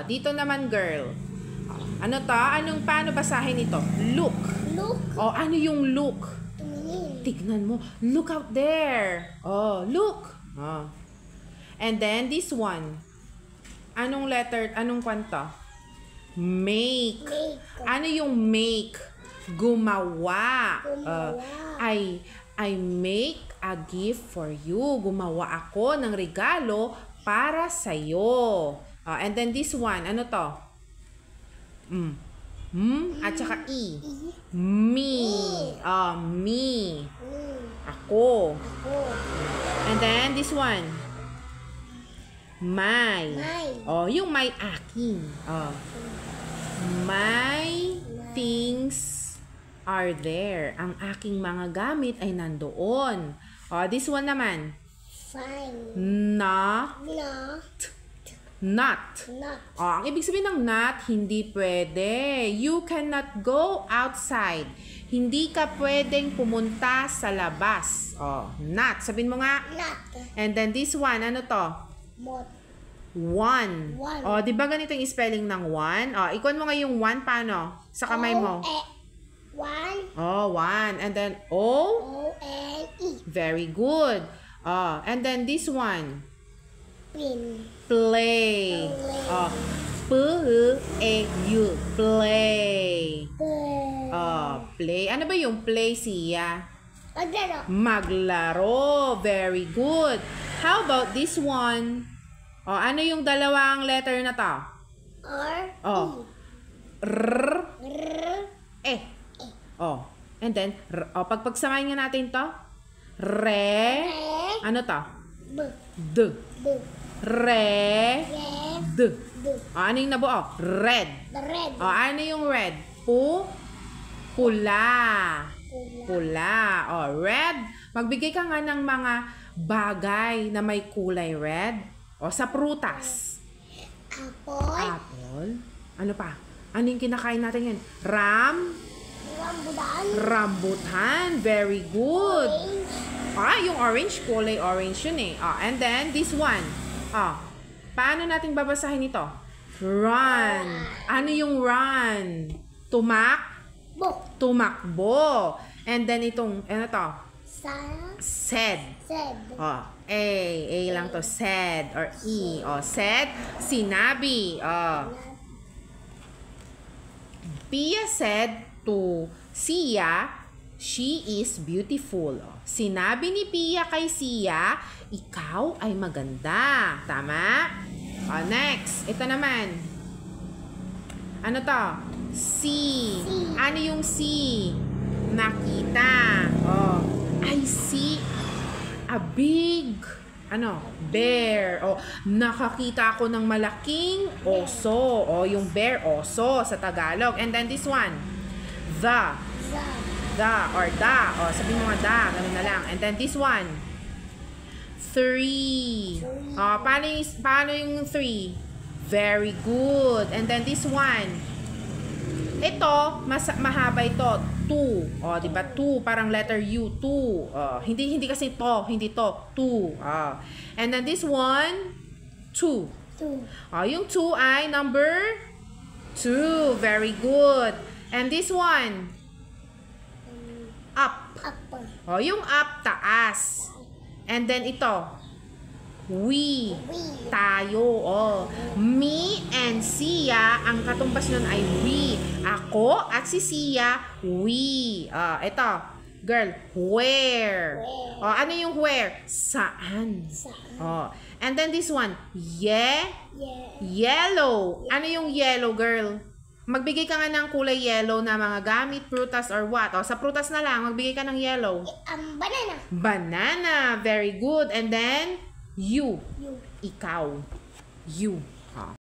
Dito naman, girl. Ano to? Paano basahin ito? Look. Look. Ano yung look? Tumingin. Tignan mo. Look out there. Look. And then this one. Anong letter? Anong kwanta? Make. Ano yung make? Gumawa. I make a gift for you. Gumawa ako ng regalo para sa'yo. And then this one. Ano to? At saka E. Me. Me. Ako. And then this one. My. Yung my aking. My things are there. Ang aking mga gamit ay nandoon. This one naman. Fine. Not. Ang ibig sabihin ng not, hindi pwede. You cannot go outside. Hindi ka pwedeng pumunta sa labas. Not. Sabihin mo nga. Not. And then this one, ano to? One. Di ba ganito yung spelling ng one? Ikuan mo nga yung one, paano? Sa kamay mo. One. One. And then O-N-E. Very good. And then this one. Play. P-E-U. Play. Play. Ano ba yung play, Sia? Maglaro. Very good. How about this one? Ano yung dalawang letter na to? R. E. And then, pagsamahin nga natin to. Re. Ano to? D. Red. Ano yung nabuo? Red. Ano yung red? Pula. Red. Magbigay ka nga ng mga bagay na may kulay red. Sa prutas. Apple. Ano pa? Ano yung kinakain natin yan? Rambutan. Very good. Yung orange. Kulay orange yun eh. And then, this one. Paano natin babasahin ito? Run. Ano yung run? Tumakbo. And then itong, ano to? Said. A lang to. Said. Or E. Said. Sinabi. Pia said to Sia, she is beautiful. Sinabi ni Pia kay Sia, ikaw ay maganda. Tama? Next. Ito naman. Ano to? See. Ano yung see? Nakita. I see a big bear. Nakakita ako ng malaking oso. Yung bear, oso sa Tagalog. And then this one. The. Sabihin mo nga the. Ganun na lang. And then this one. Three. Paano yung three? Very good. And then this one. Ito, mahaba ito. Two. Diba? Two. Parang letter U. Two. Hindi kasi to. Hindi to. Two. And then this one. Two. Yung two ay number 2. Very good. And this one. Up. Yung up, taas. And then ito. We. Tayo. Me and Sia, ang katumbas nun ay we. Ako at si Sia, we. Ito. Girl, where. Ano yung where? Saan. And then this one. Yellow. Ano yung yellow, girl? Magbigay ka nga ng kulay yellow na mga gamit, prutas, or what? Sa prutas na lang, magbigay ka ng yellow. Banana. Very good. And then, you. Ikaw. You.